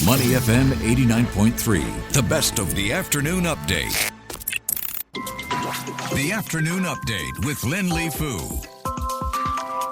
Money FM 89.3, the best of the afternoon update. The afternoon update with Lynlee Foo.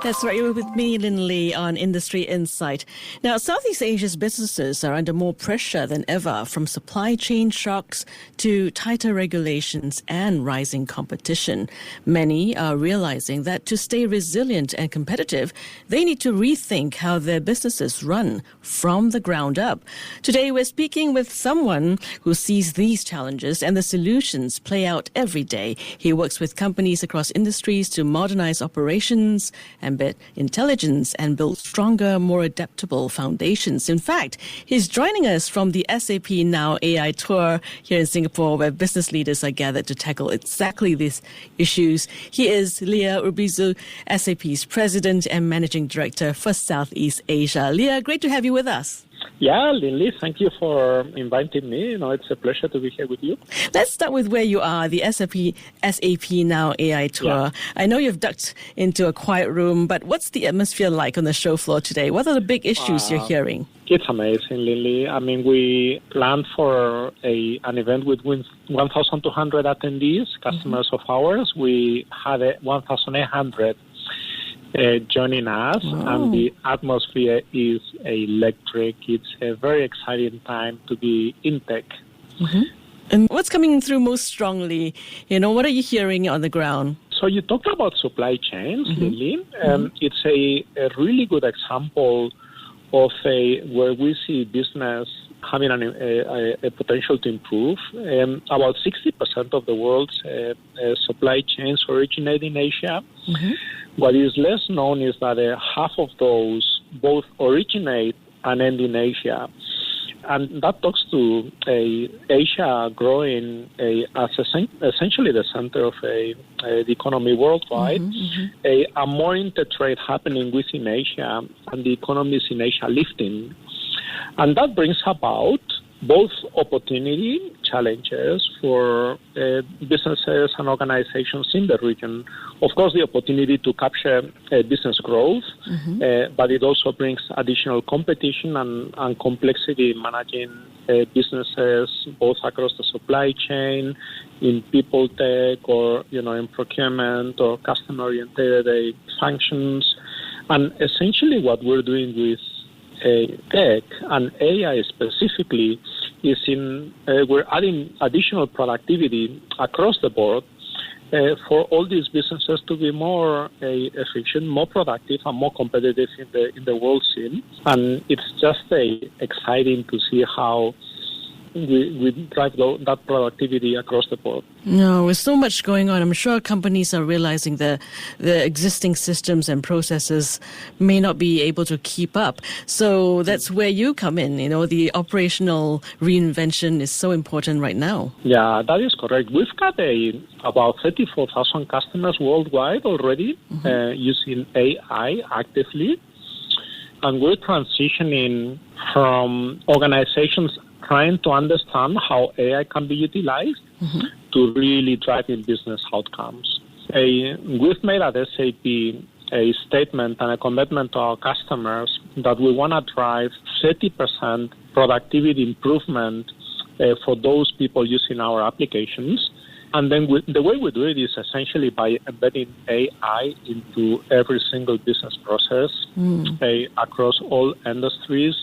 That's right, you're with me, Lynlee, on Industry Insight. Now, Southeast Asia's businesses are under more pressure than ever, from supply chain shocks to tighter regulations and rising competition. Many are realizing that to stay resilient and competitive, they need to rethink how their businesses run from the ground up. Today, we're speaking with someone who sees these challenges and the solutions play out every day. He works with companies across industries to modernize operations, embed intelligence, and build stronger, more adaptable foundations. In fact, he's joining us from the SAP Now AI Tour here in Singapore, where business leaders are gathered to tackle exactly these issues. He is Liher Urbizu, SAP's President and Managing Director for Southeast Asia. Liher, great to have you with us. Yeah, Lynlee, thank you for inviting me. It's a pleasure to be here with you. Let's start with where you are, the SAP Now AI Tour. Yeah. I know you've ducked into a quiet room, but what's the atmosphere like on the show floor today? What are the big issues you're hearing? It's amazing, Lynlee. I mean, we planned for an event with 1,200 attendees, customers of ours. We had 1,800 joining us, and the atmosphere is electric. It's a very exciting time to be in tech. Mm-hmm. And what's coming through most strongly? What are you hearing on the ground? So you talked about supply chains, Lynlee. It's a really good example of where we see business having a potential to improve. About 60% of the world's supply chains originate in Asia. Mm-hmm. What is less known is that half of those both originate and end in Asia. And that talks to Asia growing as essentially the center of the economy worldwide, a more intertrade happening within Asia, and the economies in Asia lifting. And that brings about both opportunity, challenges for businesses and organizations in the region. Of course, the opportunity to capture business growth, but it also brings additional competition and complexity in managing businesses, both across the supply chain, in people tech, or in procurement or customer-oriented functions. And essentially what we're doing with tech and AI specifically is we're adding additional productivity across the board for all these businesses to be more efficient, more productive, and more competitive in the world scene. And it's just exciting to see how we drive that productivity across the board. No, with so much going on, I'm sure companies are realizing the existing systems and processes may not be able to keep up. So that's where you come in. The operational reinvention is so important right now. Yeah, that is correct. We've got about 34,000 customers worldwide already using AI actively. And we're transitioning from organizations trying to understand how AI can be utilized to really driving business outcomes. We've made at SAP a statement and a commitment to our customers that we want to drive 30% productivity improvement for those people using our applications. And then the way we do it is essentially by embedding AI into every single business process across all industries.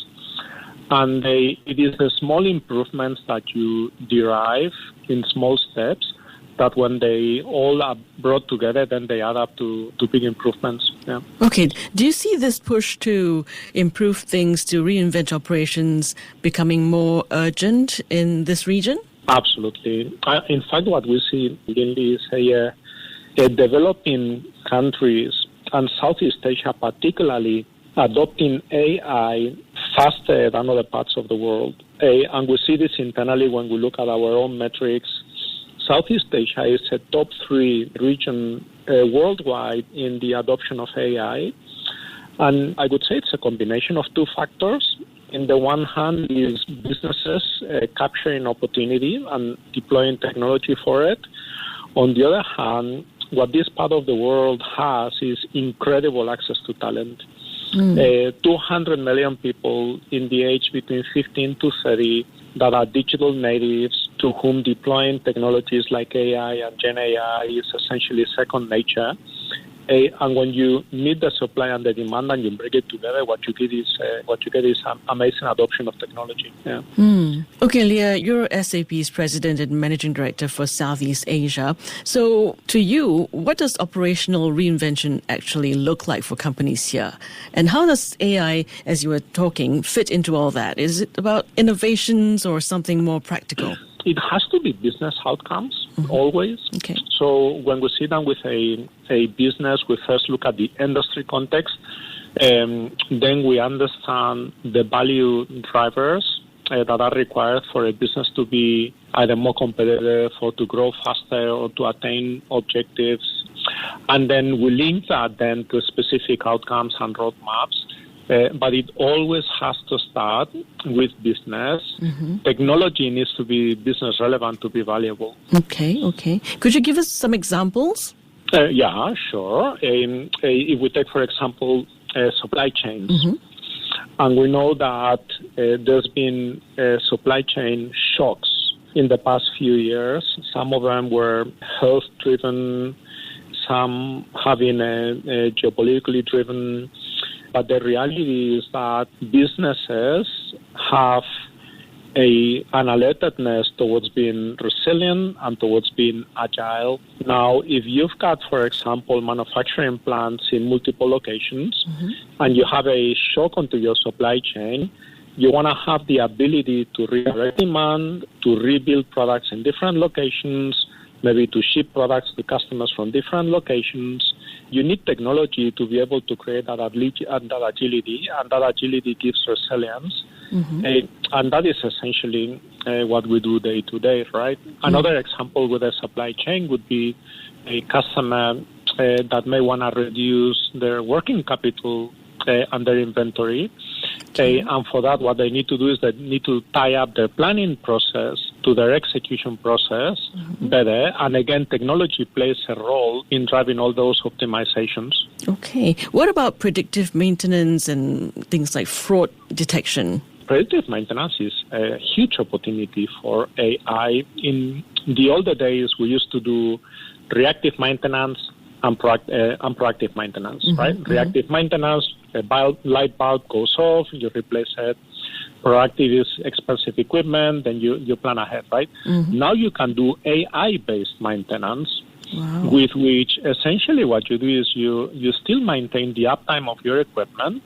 And it is the small improvements that you derive in small steps that when they all are brought together, then they add up to big improvements. Yeah. Okay. Do you see this push to improve things, to reinvent operations, becoming more urgent in this region? Absolutely. In fact, what we see, Lynlee, is developing countries, and Southeast Asia particularly, adopting AI faster than other parts of the world. And we see this internally when we look at our own metrics. Southeast Asia is a top 3 region worldwide in the adoption of AI. And I would say it's a combination of 2 factors. In the one hand is businesses capturing opportunity and deploying technology for it. On the other hand, what this part of the world has is incredible access to talent. 200 million people in the age between 15 to 30 that are digital natives to whom deploying technologies like AI and Gen AI is essentially second nature. And when you meet the supply and the demand and you bring it together, what you get is amazing adoption of technology. Yeah. Okay, Liher, you're SAP's President and Managing Director for Southeast Asia. So to you, what does operational reinvention actually look like for companies here? And how does AI, as you were talking, fit into all that? Is it about innovations or something more practical? It has to be business outcomes, always. Okay. So when we sit down with a business, we first look at the industry context, then we understand the value drivers that are required for a business to be either more competitive or to grow faster or to attain objectives. And then we link that then to specific outcomes and roadmaps. But it always has to start with business. Technology needs to be business relevant to be valuable. Okay. Could you give us some examples? Yeah, sure. If we take, for example, supply chains, and we know that there's been supply chain shocks in the past few years. Some of them were health-driven, some having geopolitically driven. But the reality is that businesses have an alertedness towards being resilient and towards being agile. Now, if you've got, for example, manufacturing plants in multiple locations and you have a shock onto your supply chain, you want to have the ability to redirect demand, to rebuild products in different locations, maybe to ship products to customers from different locations. You need technology to be able to create that agility, and that agility gives resilience. And that is essentially what we do day to day, right? Another example with a supply chain would be a customer that may want to reduce their working capital and their inventory. And for that, what they need to do is they need to tie up their planning process to their execution process better. And again, technology plays a role in driving all those optimizations. Okay. What about predictive maintenance and things like fraud detection? Predictive maintenance is a huge opportunity for AI. In the older days, we used to do reactive maintenance and proactive maintenance, right? Reactive maintenance, a light bulb goes off, you replace it. Proactive is expensive equipment, then you plan ahead, right? Now you can do AI-based maintenance, with which essentially what you do is you still maintain the uptime of your equipment,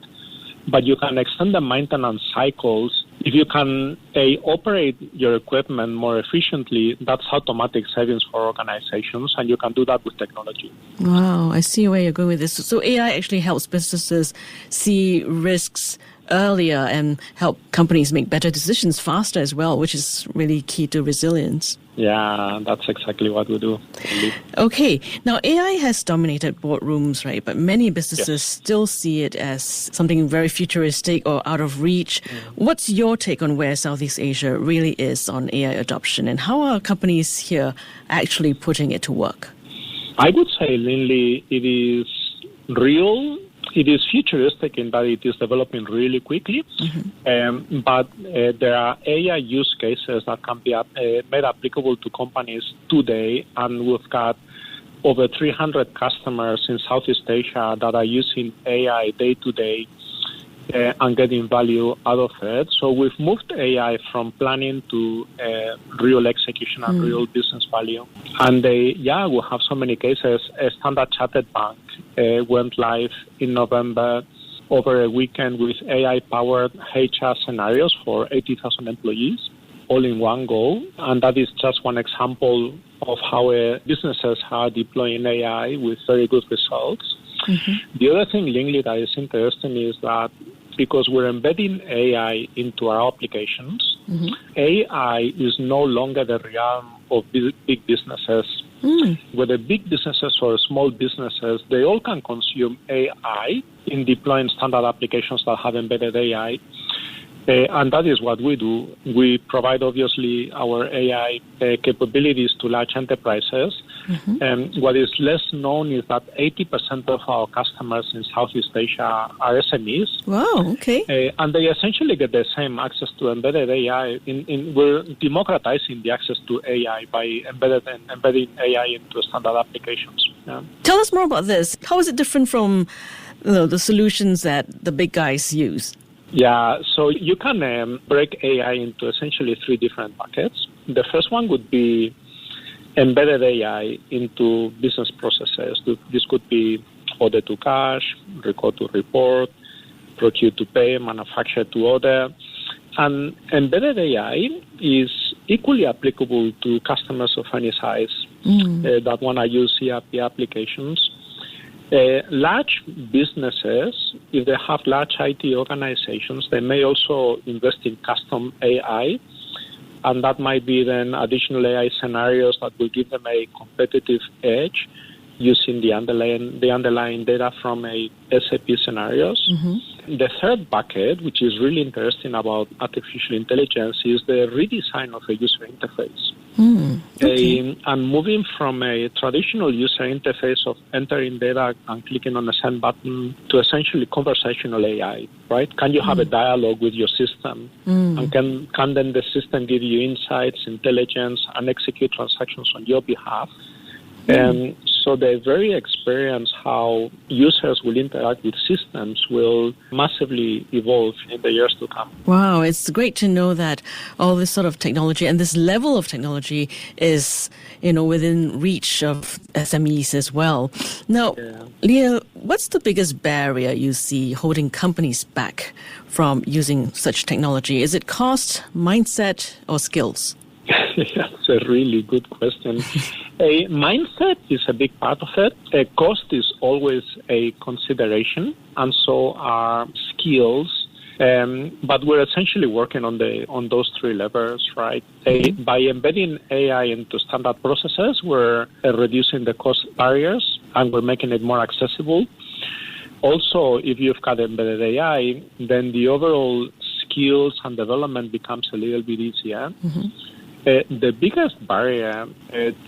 but you can extend the maintenance cycles. If you can operate your equipment more efficiently, that's automatic savings for organizations, and you can do that with technology. Wow, I see where you're going with this. So AI actually helps businesses see risks earlier and help companies make better decisions faster as well, which is really key to resilience. Yeah, that's exactly what we do. Okay. Now, AI has dominated boardrooms, right? But many businesses still see it as something very futuristic or out of reach. What's your take on where Southeast Asia really is on AI adoption, and how are companies here actually putting it to work? I would say, Lynlee, it is real. It is futuristic in that it is developing really quickly, but there are AI use cases that can be made applicable to companies today, and we've got over 300 customers in Southeast Asia that are using AI day to day and getting value out of it. So we've moved AI from planning to real execution and real business value. And we have so many cases. Standard Chartered Bank went live in November over a weekend with AI-powered HR scenarios for 80,000 employees, all in one go. And that is just one example of how businesses are deploying AI with very good results. The other thing, Lynlee, that is interesting is that because we're embedding AI into our applications, AI is no longer the realm of big businesses. Whether big businesses or small businesses, they all can consume AI in deploying standard applications that have embedded AI. And that is what we do. We provide, obviously, our AI capabilities to large enterprises. What is less known is that 80% of our customers in Southeast Asia are SMEs. Wow, okay. And they essentially get the same access to embedded AI. We're democratizing the access to AI by embedding AI into standard applications. Yeah. Tell us more about this. How is it different from the solutions that the big guys use? Yeah, so you can break AI into essentially three different buckets. The first one would be embedded AI into business processes. This could be order to cash, record to report, procure to pay, manufacture to order. And embedded AI is equally applicable to customers of any size that want to use ERP applications. Large businesses, if they have large IT organizations, they may also invest in custom AI, and that might be then additional AI scenarios that will give them a competitive edge using the underlying data from a SAP scenarios. The third bucket, which is really interesting about artificial intelligence, is the redesign of a user interface. Okay. And moving from a traditional user interface of entering data and clicking on the send button to essentially conversational AI, right? Can you have a dialogue with your system? And can then the system give you insights, intelligence, and execute transactions on your behalf? So the very experience how users will interact with systems will massively evolve in the years to come. Wow, it's great to know that all this sort of technology and this level of technology is, within reach of SMEs as well. Now, Liher, what's the biggest barrier you see holding companies back from using such technology? Is it cost, mindset, or skills? That's a really good question. A mindset is a big part of it. A cost is always a consideration, and so are skills. But we're essentially working on those three levers, right? By embedding AI into standard processes, we're reducing the cost barriers, and we're making it more accessible. Also, if you've got embedded AI, then the overall skills and development becomes a little bit easier. The biggest barrier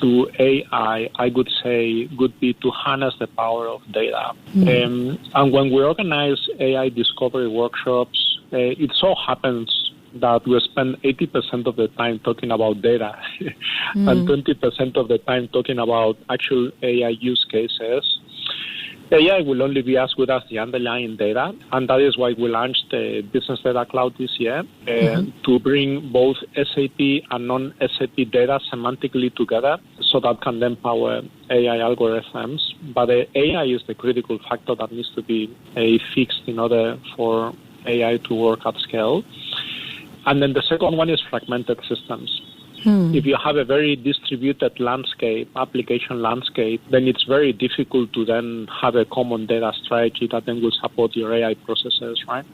to AI, I would say, would be to harness the power of data. And when we organize AI discovery workshops, it so happens that we spend 80% of the time talking about data and 20% of the time talking about actual AI use cases. AI will only be as good as the underlying data, and that is why we launched the Business Data Cloud this year to bring both SAP and non-SAP data semantically together so that can then power AI algorithms. But AI is the critical factor that needs to be fixed in order for AI to work at scale. And then the second one is fragmented systems. If you have a very distributed application landscape, then it's very difficult to then have a common data strategy that then will support your AI processes, right?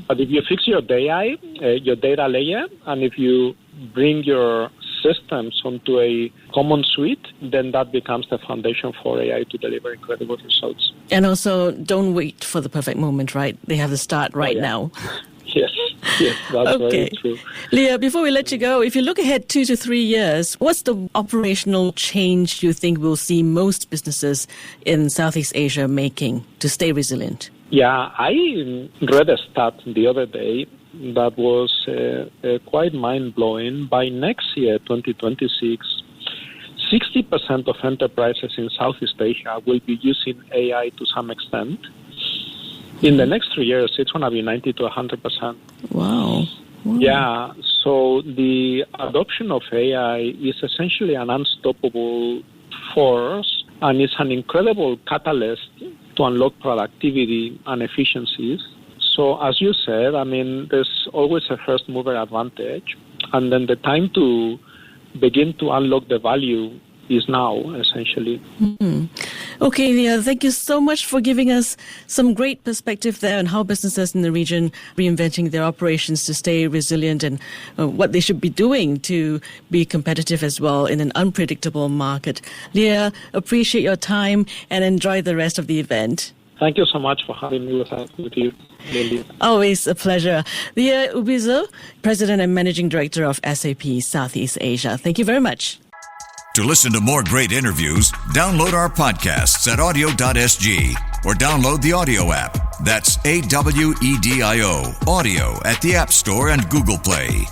But if you fix your data layer, and if you bring your systems onto a common suite, then that becomes the foundation for AI to deliver incredible results. And also, don't wait for the perfect moment, right? They have to start right now. Yes, that's very true. Liher, before we let you go, if you look ahead 2 to 3 years, what's the operational change you think we'll see most businesses in Southeast Asia making to stay resilient? Yeah, I read a stat the other day that was quite mind-blowing. By next year, 2026, 60% of enterprises in Southeast Asia will be using AI to some extent. In the next 3 years, it's going to be 90 to 100%. Wow. Yeah, so the adoption of AI is essentially an unstoppable force, and it's an incredible catalyst to unlock productivity and efficiencies. So as you said, there's always a first mover advantage, and then the time to begin to unlock the value is now, essentially. Okay, Liher, thank you so much for giving us some great perspective there on how businesses in the region reinventing their operations to stay resilient and what they should be doing to be competitive as well in an unpredictable market. Liher, appreciate your time and enjoy the rest of the event. Thank you so much for having me with you, Lynlee. Always a pleasure. Liher Urbizu, President and Managing Director of SAP Southeast Asia. Thank you very much. To listen to more great interviews, download our podcasts at audio.sg or download the audio app. That's AWEDIO, audio at the App Store and Google Play.